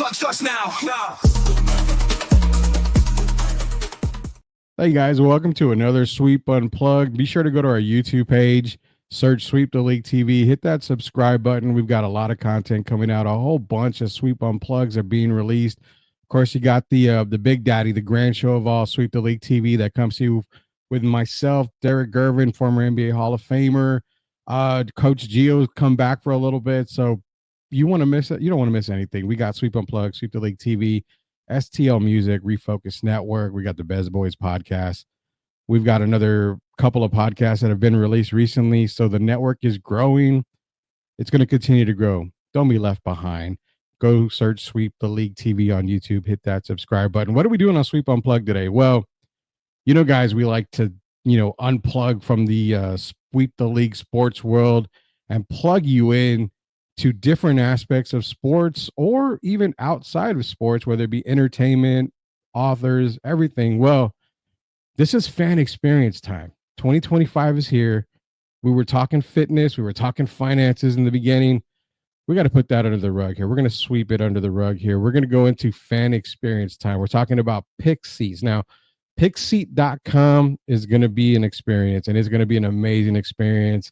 Unplugged starts now. Hey guys, welcome to another Sweep Unplugged. Be sure to go to our YouTube page, search Sweep the League TV, hit that subscribe button. We've got a lot of content coming out. A whole bunch of Sweep Unplugs are being released. Of course, you got the Big Daddy, the grand show of all, Sweep the League TV, that comes to you with myself, Derek Gervin, former NBA Hall of Famer. Coach Gio's come back for a little bit, so you want to miss it? You don't want to miss anything. We got Sweep Unplugged, Sweep the League TV, STL Music, Refocus Network. We got the Bez Boys podcast. We've got another couple of podcasts that have been released recently. So the network is growing. It's going to continue to grow. Don't be left behind. Go search Sweep the League TV on YouTube. Hit that subscribe button. What are we doing on Sweep Unplugged today? Well, you know, guys, we like to, unplug from the Sweep the League sports world and plug you in to different aspects of sports or even outside of sports, whether it be entertainment, authors, everything. Well, this is fan experience time. 2025 is here. We were talking fitness. We were talking finances in the beginning. We got to put that under the rug here. We're going to sweep it under the rug here. We're going to go into fan experience time. We're talking about Pixseat. Now, Pixseat.com is going to be an experience, and it's going to be an amazing experience.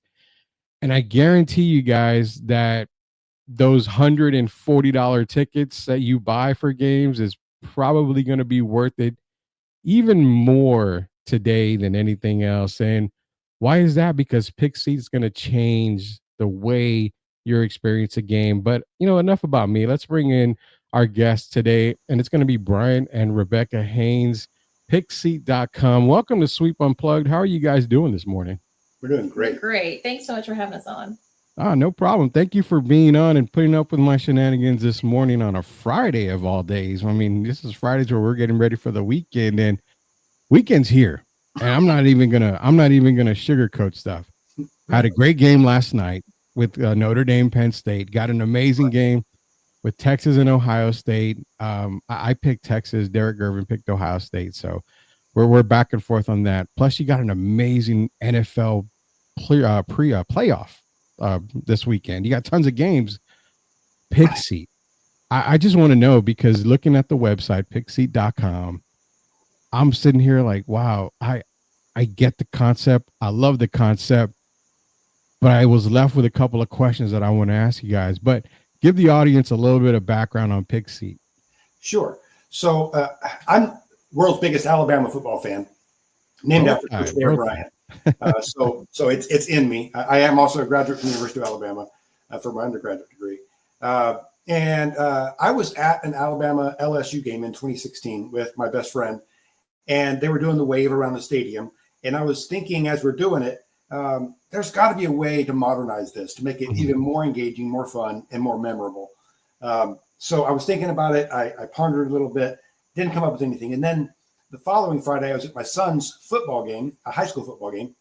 And I guarantee you guys that those $140 tickets that you buy for games is probably going to be worth it even more today than anything else. And why is that? Because Pixseat is going to change the way you experience a game. But, enough about me. Let's bring in our guests today, and it's going to be Bryant and Rebecca Haines, Pixseat.com. Welcome to Sweep Unplugged. How are you guys doing this morning? We're doing great. Great. Thanks so much for having us on. No problem. Thank you for being on and putting up with my shenanigans this morning on a Friday of all days. I mean, this is Fridays where we're getting ready for the weekend, and weekend's here. And I'm not even gonna sugarcoat stuff. I had a great game last night with Notre Dame, Penn State. Got an amazing game with Texas and Ohio State. I picked Texas. Derek Gervin picked Ohio State. So we're back and forth on that. Plus, you got an amazing NFL playoff this weekend. You got tons of games. Pixseat. I just want to know, because looking at the website, Pixseat.com, I'm sitting here like, wow, I get the concept. I love the concept, but I was left with a couple of questions that I want to ask you guys. But give the audience a little bit of background on Pixseat. Sure. So I'm world's biggest Alabama football fan, named after Coach Bear Bryant. So it's in me. I am also a graduate from the University of Alabama for my undergraduate degree. And I was at an Alabama LSU game in 2016 with my best friend, and they were doing the wave around the stadium. And I was thinking, as we're doing it, there's got to be a way to modernize this, to make it even more engaging, more fun, and more memorable. So I was thinking about it. I pondered a little bit, didn't come up with anything. And then the following Friday, I was at my son's football game, a high school football game,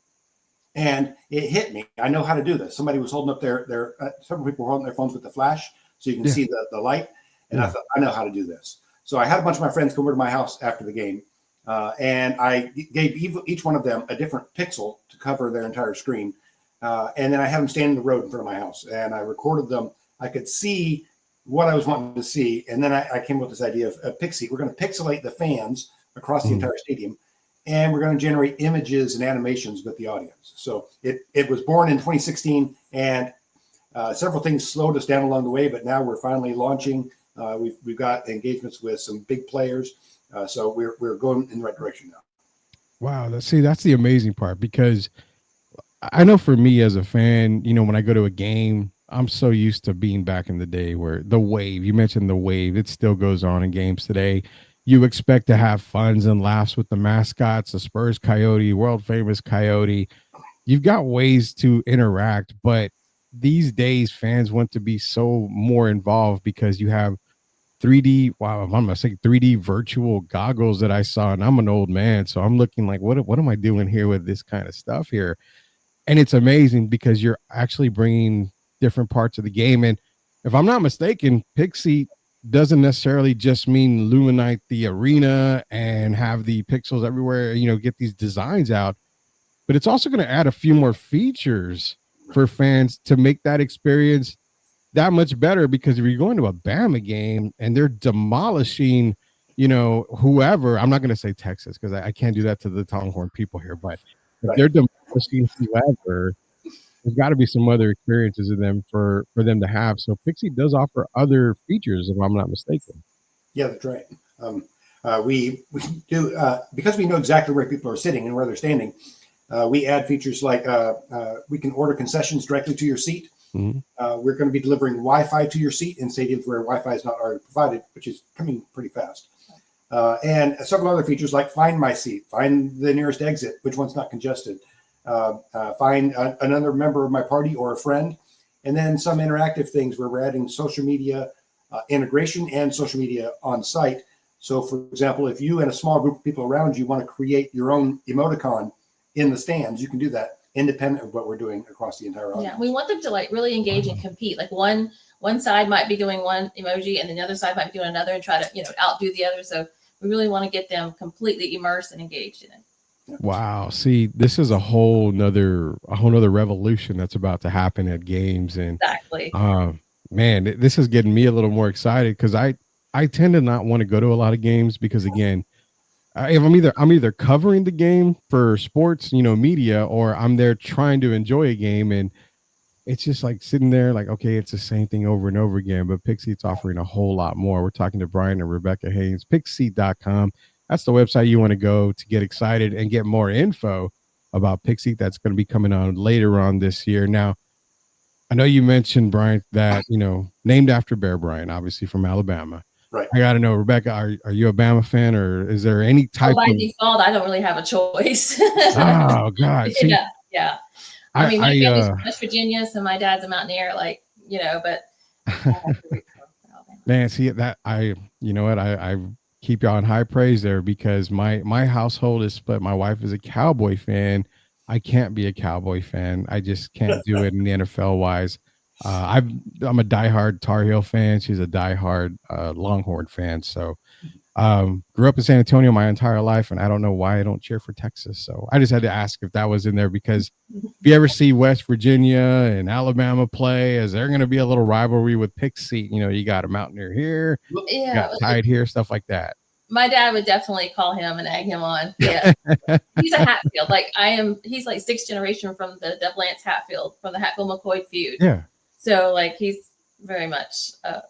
and it hit me. I know how to do this. Somebody was holding up their several people were holding their phones with the flash so you can see the light. And I thought, I know how to do this. So I had a bunch of my friends come over to my house after the game. And I gave each one of them a different pixel to cover their entire screen. And then I had them stand in the road in front of my house, and I recorded them. I could see what I was wanting to see. And then I came up with this idea of Pixseat. We're going to pixelate the fans across the entire stadium, and we're going to generate images and animations with the audience. So it was born in 2016, and several things slowed us down along the way, but now we're finally launching. We've got engagements with some big players. So we're going in the right direction now. Wow. That's the amazing part, because I know for me as a fan, when I go to a game, I'm so used to being back in the day where the wave, you mentioned the wave, it still goes on in games today. You expect to have funs and laughs with the mascots, the Spurs Coyote, world famous Coyote. You've got ways to interact, but these days fans want to be so more involved because you have 3D, I'm going to say 3D virtual goggles that I saw, and I'm an old man, so I'm looking like, what am I doing here with this kind of stuff here? And it's amazing because you're actually bringing different parts of the game. And if I'm not mistaken, Pixseat doesn't necessarily just mean illuminate the arena and have the pixels everywhere, get these designs out, but it's also going to add a few more features for fans to make that experience that much better because if you're going to a Bama game and they're demolishing, whoever, I'm not going to say Texas because I can't do that to the Longhorn people here, but if they're demolishing whoever, there's got to be some other experiences in them for them to have. So Pixie does offer other features, if I'm not mistaken. Yeah, that's right. We do because we know exactly where people are sitting and where they're standing. We add features like we can order concessions directly to your seat. Mm-hmm. We're going to be delivering Wi-Fi to your seat in stadiums where Wi-Fi is not already provided, which is coming pretty fast. And several other features like find my seat, find the nearest exit, which one's not congested, find another member of my party or a friend, and then some interactive things where we're adding social media integration and social media on site. So, for example, if you and a small group of people around you want to create your own emoticon in the stands, you can do that independent of what we're doing across the entire audience. Yeah, we want them to like really engage and compete. Like one side might be doing one emoji and the other side might be doing another and try to, outdo the other. So we really want to get them completely immersed and engaged in it. Yeah. Wow. See, this is a whole nother revolution that's about to happen at games. And exactly. Man, this is getting me a little more excited because I tend to not want to go to a lot of games because again, if I'm either covering the game for sports, media, or I'm there trying to enjoy a game, and it's just like sitting there like, okay, it's the same thing over and over again. But Pixseat's offering a whole lot more. We're talking to Bryant and Rebecca Haines. Pixseat.com. That's the website you want to go to get excited and get more info about Pixseat. That's going to be coming on later on this year. Now, I know you mentioned, Bryant, that named after Bear Bryant, obviously from Alabama. Right. I got to know, Rebecca, are you a Bama fan, or is there any type by of default? I don't really have a choice. Oh God! See, yeah. I mean, my family's from West Virginia, so my dad's a Mountaineer. Like, but man, see that I keep y'all in high praise there because my household is split. My wife is a Cowboy fan. I can't be a Cowboy fan. I just can't do it in the NFL wise. I'm a diehard Tar Heel fan. She's a diehard Longhorn fan. So grew up in San Antonio my entire life, and I don't know why I don't cheer for Texas. So I just had to ask if that was in there because if you ever see West Virginia and Alabama play, is there going to be a little rivalry with Pixseat? You got a Mountaineer here, you got Tide here, stuff like that. My dad would definitely call him and egg him on. Yeah. He's a Hatfield. Like he's like sixth generation from the Lance Hatfield, from the Hatfield-McCoy feud. Yeah. So like he's very much a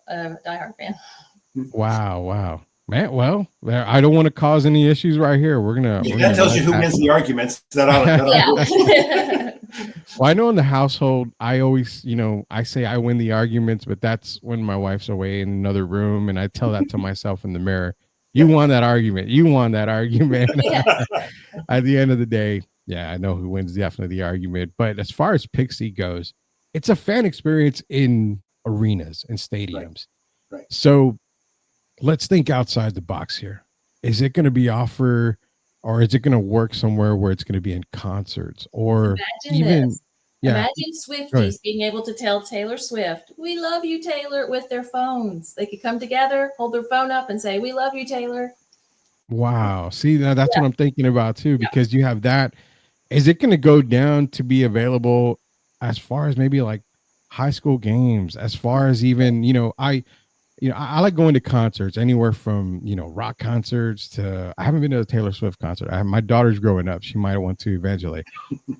diehard fan. Wow. Man, well, I don't want to cause any issues right here. That tells you who wins the arguments. Well, I know in the household, I always, I say I win the arguments, but that's when my wife's away in another room, and I tell that to myself in the mirror. You won that argument. You won that argument. At the end of the day, yeah, I know who wins definitely the argument. But as far as Pixie goes, it's a fan experience in arenas and stadiums. Right. So let's think outside the box here. Is it going to be offered, or is it going to work somewhere where it's going to be in concerts, or Imagine Swifties being able to tell Taylor Swift, "We love you, Taylor," with their phones. They could come together, hold their phone up, and say, "We love you, Taylor." Wow. See, now that's what I'm thinking about too, because you have that. Is it going to go down to be available as far as maybe like high school games, as far as even, I like going to concerts anywhere from, rock concerts to, I haven't been to a Taylor Swift concert. My daughter's growing up. She might want to eventually.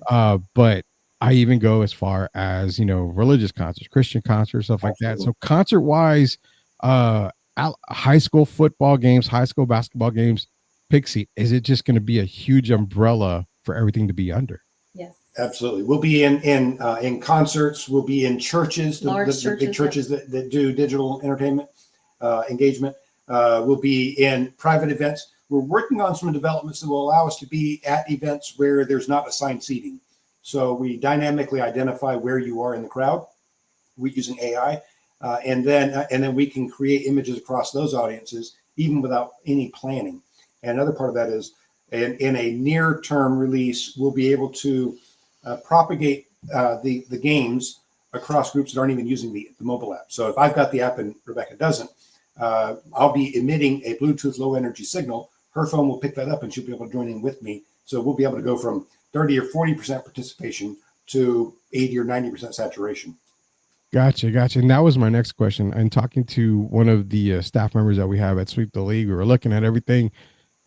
But I even go as far as, religious concerts, Christian concerts, stuff like that. So concert wise, high school football games, high school basketball games, Pixie, is it just going to be a huge umbrella for everything to be under? Yes. Absolutely. We'll be in concerts. We'll be in churches, the big churches that do digital entertainment engagement. We'll be in private events. We're working on some developments that will allow us to be at events where there's not assigned seating. So we dynamically identify where you are in the crowd. We're using AI, and then we can create images across those audiences even without any planning. And another part of that is in a near-term release, we'll be able to propagate the games across groups that aren't even using the mobile app. So if I've got the app and Rebecca doesn't, I'll be emitting a Bluetooth low energy signal. Her phone will pick that up and she'll be able to join in with me. So we'll be able to go from 30 or 40% participation to 80 or 90% saturation. Gotcha, gotcha. And that was my next question. I'm talking to one of the staff members that we have at Sweep the League. We were looking at everything,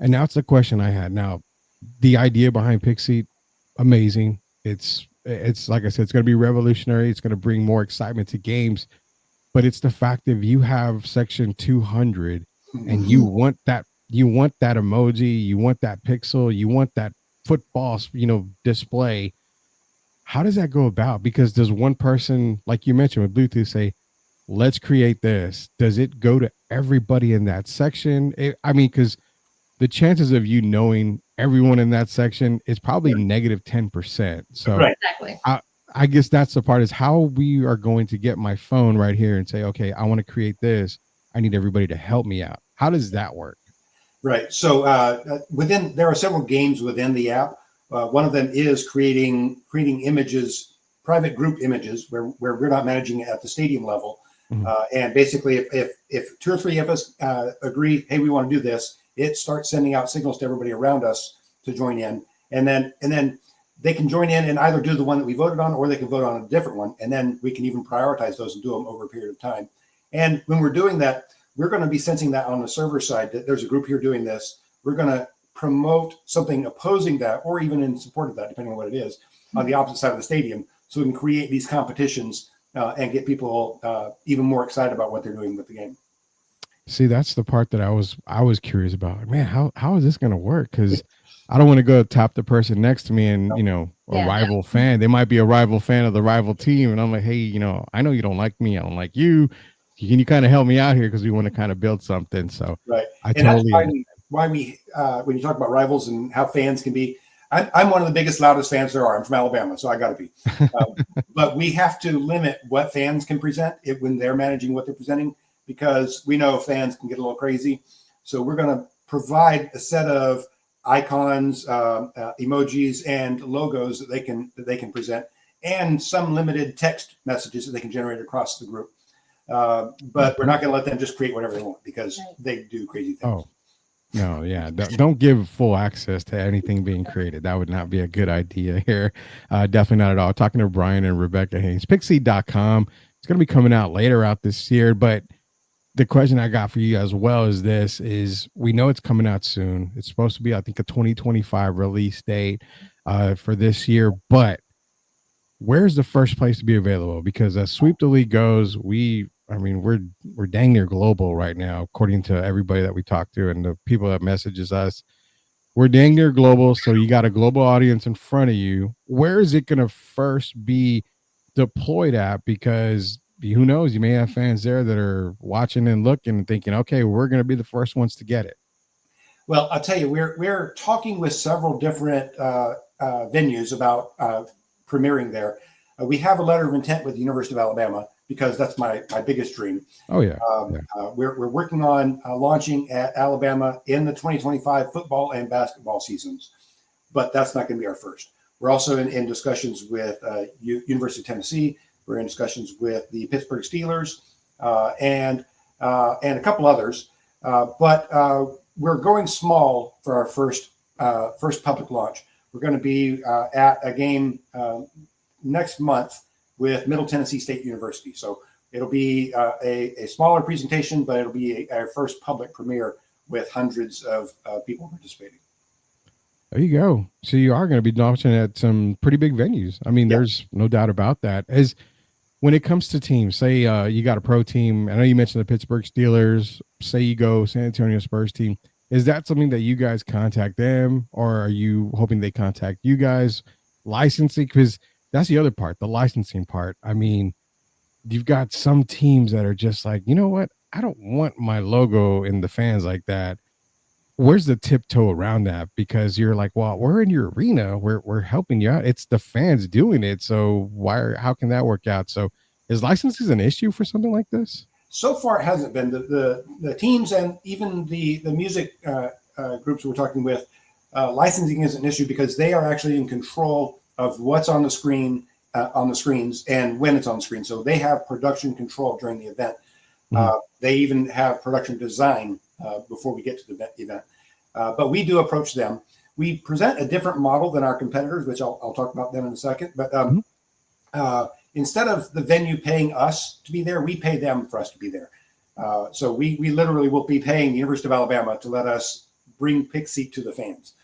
and now it's the question I had. Now, the idea behind Pixseat, amazing. It's like I said, it's going to be revolutionary. It's going to bring more excitement to games. But it's the fact that you have section 200, and you want that emoji, you want that pixel, you want that football, display. How does that go about? Because does one person, like you mentioned with Bluetooth, say, let's create this? Does it go to everybody in that section? Because the chances of you knowing everyone in that section is probably negative 10%. So Right. Exactly. I guess that's the part, is how we are going to get my phone right here and say, okay, I want to create this. I need everybody to help me out. How does that work? Right. So there are several games within the app. One of them is creating images, private group images, where we're not managing it at the stadium level. Mhm. And basically, if two or three of us agree, hey, we want to do this, it starts sending out signals to everybody around us to join in, and then they can join in and either do the one that we voted on, or they can vote on a different one, and then we can even prioritize those and do them over a period of time. And when we're doing that, we're going to be sensing that on the server side that there's a group here doing this. We're going to promote something opposing that, or even in support of that, depending on what it is, on the opposite side of the stadium, so we can create these competitions and get people even more excited about what they're doing with the game. See, that's the part that I was curious about. Man, how is this going to work? Because I don't want to go tap the person next to me and a rival fan. They might be a rival fan of the rival team, and I'm like, hey, I know you don't like me. I don't like you. Can you kind of help me out here, because we want to kind of build something? So right, I and totally that's why we when you talk about rivals and how fans can be. I'm one of the biggest, loudest fans there are. I'm from Alabama, so I got to be. But we have to limit what fans can present when they're managing what they're presenting, because we know fans can get a little crazy. So we're going to provide a set of icons, emojis, and logos that they can present, and some limited text messages that they can generate across the group. But we're not going to let them just create whatever they want, because they do crazy things. Oh. No, yeah. Don't give full access to anything being created. That would not be a good idea here. Definitely not at all. Talking to Brian and Rebecca Haines. Pixseat.com. It's going to be coming out later out this year. But the question I got for you as well is we know it's coming out soon. It's supposed to be, I think, a 2025 release date for this year. But where's the first place to be available? Because as Sweep the League goes, we're dang near global right now, according to everybody that we talk to and the people that messages us. We're dang near global, so you got a global audience in front of you. Where is it going to first be deployed at? Because who knows, you may have fans there that are watching and looking and thinking, okay, we're going to be the first ones to get it. Well, I'll tell you, we're talking with several different venues about premiering there. We have a letter of intent with the University of Alabama, because that's my biggest dream. Oh, yeah. We're working on launching at Alabama in the 2025 football and basketball seasons, but that's not going to be our first. We're also in discussions with University of Tennessee. We're in discussions with the Pittsburgh Steelers and a couple others. But we're going small for our first public launch. We're going to be at a game next month with Middle Tennessee State University. So it'll be a smaller presentation, but it'll be our first public premiere with hundreds of people participating. There you go. So you are going to be launching at some pretty big venues. I mean, there's no doubt about that. As when it comes to teams, say you got a pro team. I know you mentioned the Pittsburgh Steelers. Say you go San Antonio Spurs team. Is that something that you guys contact them, or are you hoping they contact you guys? Licensing, because that's the other part, the licensing part. I mean, you've got some teams that are just like, you know what? I don't want my logo in the fans like that. Where's the tiptoe around that? Because you're like, well, we're in your arena. We're helping you out. It's the fans doing it. So how can that work out? So is licensing an issue for something like this? So far, it hasn't been. The teams and even the music groups we're talking with, licensing is an issue, because they are actually in control of what's on the screen, on the screens, and when it's on the screen. So they have production control during the event. They even have production design before we get to the event. But we do approach them. We present a different model than our competitors, which I'll talk about them in a second. But instead of the venue paying us to be there, we pay them for us to be there. So we literally will be paying the University of Alabama to let us bring Pixseat to the fans.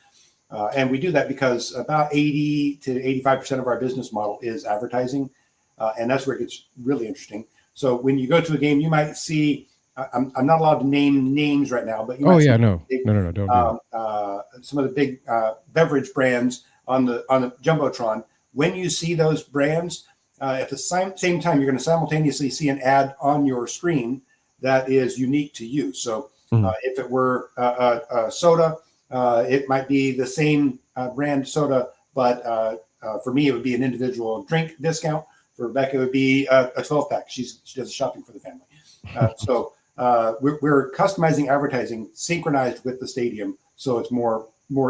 And we do that because about 80 to 85% of our business model is advertising. And that's where it gets really interesting. So when you go to a game, you might see, I'm not allowed to name names right now, but you might see no, don't do some of the big beverage brands on the Jumbotron. When you see those brands, at the same time, you're going to simultaneously see an ad on your screen that is unique to you. So if it were a soda, it might be the same brand soda, but for me, it would be an individual drink discount. For Rebecca, it would be a 12-pack. She does shopping for the family. So we're customizing advertising synchronized with the stadium, so it's more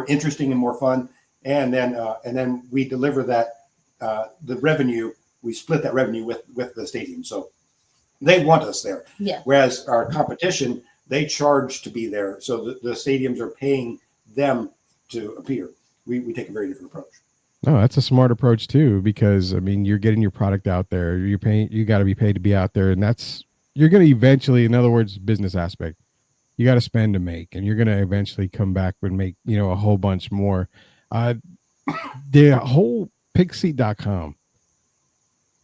interesting and more fun. And then we deliver that the revenue. We split that revenue with the stadium. So they want us there. Yeah. Whereas our competition, they charge to be there, so the stadiums are paying them to appear. We take a very different approach. No, that's a smart approach too, because I mean, you're getting your product out there. You're paying. You got to be paid to be out there, and you're going to eventually, in other words, business aspect. You got to spend to make, and you're going to eventually come back and make a whole bunch more. The whole Pixseat.com.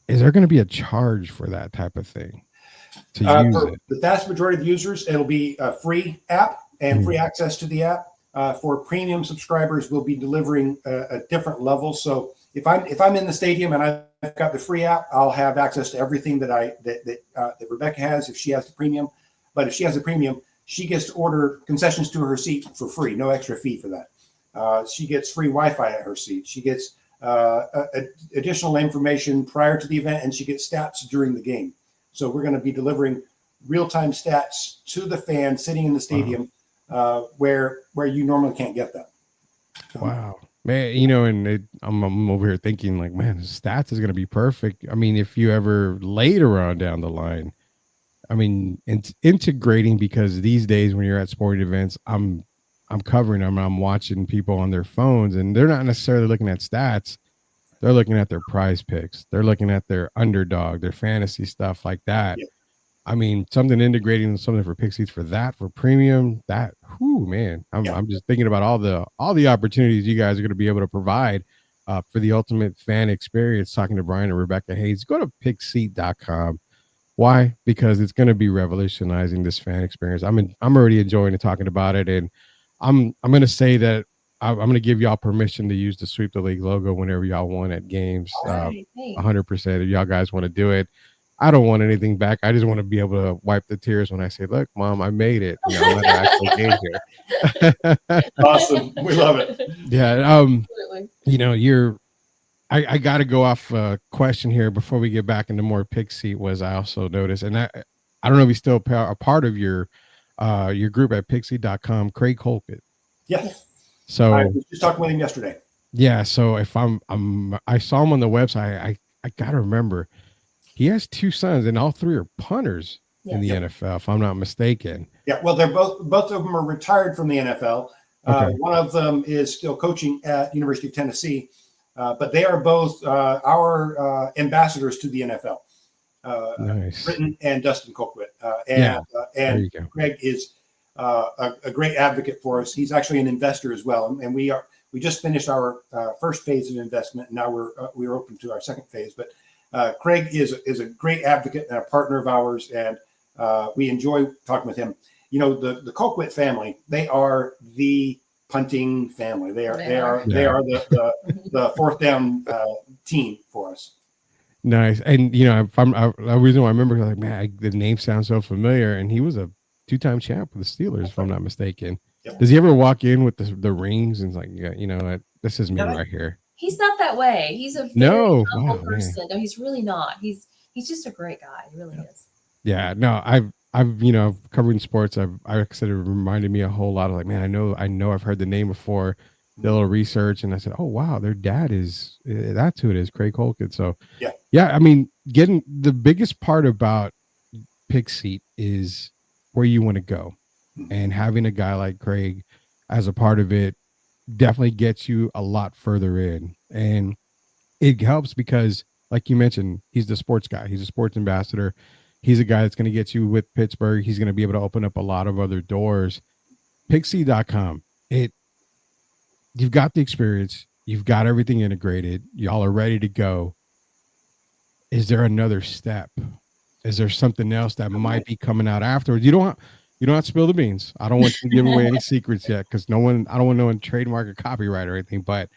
Is there going to be a charge for that type of thing to use for it? the vast majority of users, it'll be a free app and free access to the app. For premium subscribers, we'll be delivering a different level. So if I'm in the stadium and I've got the free app, I'll have access to everything that Rebecca has if she has the premium. But if she has the premium, she gets to order concessions to her seat for free, no extra fee for that. She gets free Wi-Fi at her seat. She gets additional information prior to the event, and she gets stats during the game. So we're going to be delivering real-time stats to the fan sitting in the stadium. Where you normally can't get that. Wow, man, and I'm over here thinking like, man, the stats is going to be perfect. I mean, if you ever later on down the line, I mean, integrating, because these days when you're at sporting events, I'm covering them. I'm watching people on their phones, and they're not necessarily looking at stats. They're looking at their prize picks. They're looking at their underdog, their fantasy stuff like that. Yeah. I mean, something integrating something for Pixseat for premium, man, I'm just thinking about all the opportunities you guys are going to be able to provide for the ultimate fan experience. Talking to Bryant and Rebecca Haines, go to Pixseat.com. Why? Because it's going to be revolutionizing this fan experience. I'm already enjoying it, talking about it, and I'm going to say that I'm going to give y'all permission to use the Sweep the League logo whenever y'all want at games. 100%. If y'all guys want to do it. I don't want anything back. I just want to be able to wipe the tears when I say, "Look, Mom, I made it." Let her actually game here. Awesome, we love it. Yeah, I got to go off a question here before we get back into more Pixseat. Was I also noticed, and I don't know if he's still a part of your group at Pixseat.com, Craig Colquitt. Yes. So I was just talking with him yesterday. Yeah. So if I saw him on the website. I got to remember. He has two sons, and all three are punters in the NFL, if I'm not mistaken. Yeah, well, they're both of them are retired from the NFL. Okay. One of them is still coaching at University of Tennessee, but they are both our ambassadors to the NFL. Nice. Britton and Dustin Colquitt. And Greg is a great advocate for us. He's actually an investor as well, and we just finished our first phase of investment, and now we're open to our second phase, but. Craig is a great advocate and a partner of ours, and we enjoy talking with him. The Colquitt family, they are the punting family. They are the fourth down team for us. Nice. And the reason why I remember, like, man, the name sounds so familiar, and he was a 2-time champ with the Steelers, if I'm not mistaken. Yep. Does he ever walk in with the rings and like, this is me right here? He's not that way. He's a very humble person. No, he's really not. He's just a great guy. He really is. Yeah. No, I've covering sports. I said it reminded me a whole lot of like, man, I know I've heard the name before. Did a little research, and I said, oh wow, their dad that's who it is, Craig Colquitt. So yeah. I mean, getting the biggest part about Pixseat is where you want to go, and having a guy like Craig as a part of it definitely gets you a lot further in, and it helps because like you mentioned, he's the sports guy. He's a sports ambassador. He's a guy that's going to get you with Pittsburgh. He's going to be able to open up a lot of other doors. Pixseat.com. You've got the experience. You've got everything integrated. Y'all are ready to go. Is there another step? Is there something else that might be coming out afterwards? You don't have to spill the beans. I don't want you to give away any secrets yet, because I don't want no one trademark or copyright or anything, but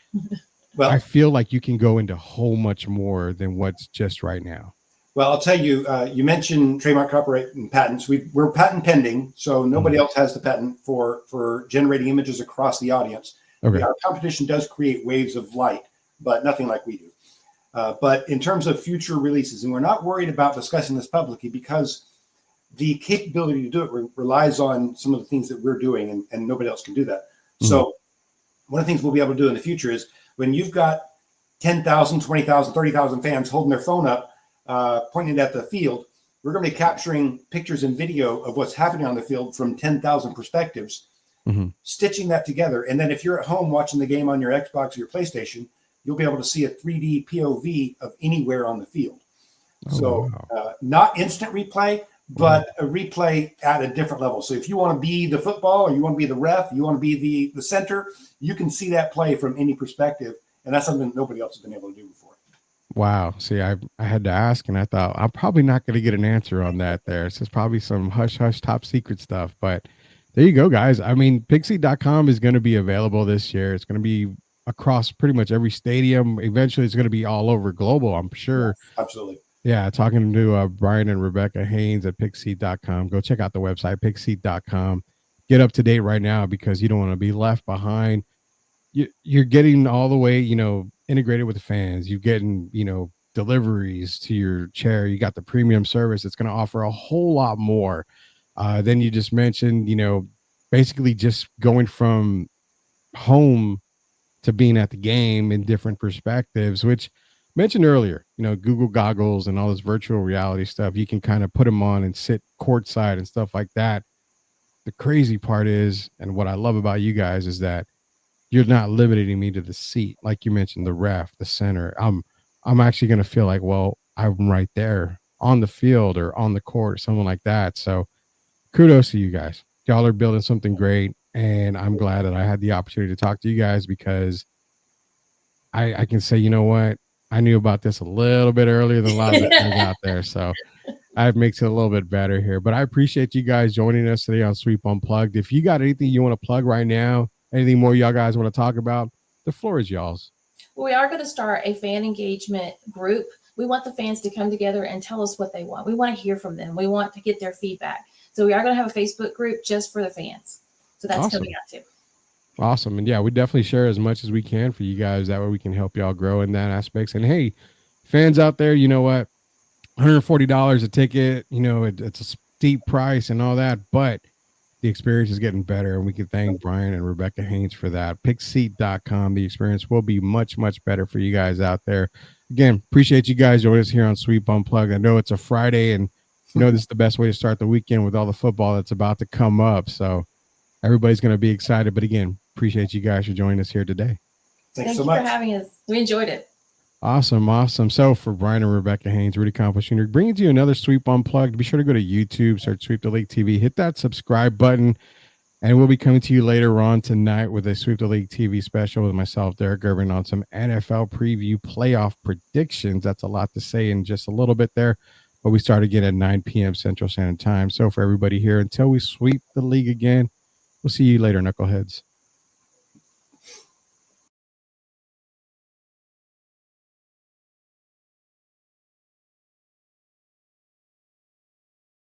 well, I feel like you can go into whole much more than what's just right now. Well, I'll tell you, you mentioned trademark, copyright, and patents. We're patent pending, so nobody else has the patent for generating images across the audience. Okay. Our competition does create waves of light, but nothing like we do. But in terms of future releases, and we're not worried about discussing this publicly, because the capability to do it relies on some of the things that we're doing, and nobody else can do that. Mm-hmm. So one of the things we'll be able to do in the future is, when you've got 10,000, 20,000, 30,000 fans holding their phone up, pointing at the field, we're going to be capturing pictures and video of what's happening on the field from 10,000 perspectives, stitching that together. And then if you're at home watching the game on your Xbox or your PlayStation, you'll be able to see a 3D POV of anywhere on the field. Not instant replay, but a replay at a different level. So if you want to be the football, or you want to be the ref, you want to be the center, you can see that play from any perspective. And that's something that nobody else has been able to do before. Wow. See, I had to ask, and I thought I'm probably not going to get an answer on that there. So it's probably some hush top secret stuff, but there you go, guys. I mean, Pixseat.com is going to be available this year. It's going to be across pretty much every stadium. Eventually it's going to be all over global, I'm sure. Yes, absolutely. Yeah. Talking to Bryant and Rebecca Haines at Pixseat.com. Go check out the website, Pixseat.com. Get up to date right now, because you don't want to be left behind. You're getting all the way, integrated with the fans. You're getting, deliveries to your chair. You got the premium service. It's going to offer a whole lot more. Then you just mentioned, basically just going from home to being at the game in different perspectives, which mentioned earlier, Google goggles and all this virtual reality stuff. You can kind of put them on and sit courtside and stuff like that. The crazy part is, and what I love about you guys, is that you're not limiting me to the seat. Like you mentioned, the ref, the center. I'm actually going to feel like, well, I'm right there on the field or on the court or something like that. So kudos to you guys. Y'all are building something great. And I'm glad that I had the opportunity to talk to you guys, because I can say, you know what? I knew about this a little bit earlier than a lot of the guys out there. So it makes it a little bit better here. But I appreciate you guys joining us today on Sweep Unplugged. If you got anything you want to plug right now, anything more y'all guys want to talk about, the floor is y'all's. Well, we are going to start a fan engagement group. We want the fans to come together and tell us what they want. We want to hear from them. We want to get their feedback. So we are going to have a Facebook group just for the fans. So that's awesome. Coming out too. Awesome. And yeah, we definitely share as much as we can for you guys. That way we can help y'all grow in that aspects. And hey, fans out there, you know what? $140 a ticket, it's a steep price and all that, but the experience is getting better, and we can thank Brian and Rebecca Haines for that. Pixseat.com. The experience will be much, much better for you guys out there. Again, appreciate you guys joining us here on Sweep Unplugged. I know it's a Friday, and this is the best way to start the weekend with all the football that's about to come up. So everybody's going to be excited. But again, appreciate you guys for joining us here today. Thanks so much for having us. We enjoyed it. Awesome. So for Brian and Rebecca Haines, Rudy Campos Jr., bringing to you another Sweep Unplugged. Be sure to go to YouTube, search Sweep the League TV, hit that subscribe button, and we'll be coming to you later on tonight with a Sweep the League TV special with myself, Derek Gervin, on some NFL preview playoff predictions. That's a lot to say in just a little bit there, but we start again at 9 p.m. Central Standard Time. So for everybody here, until we sweep the league again, we'll see you later, knuckleheads.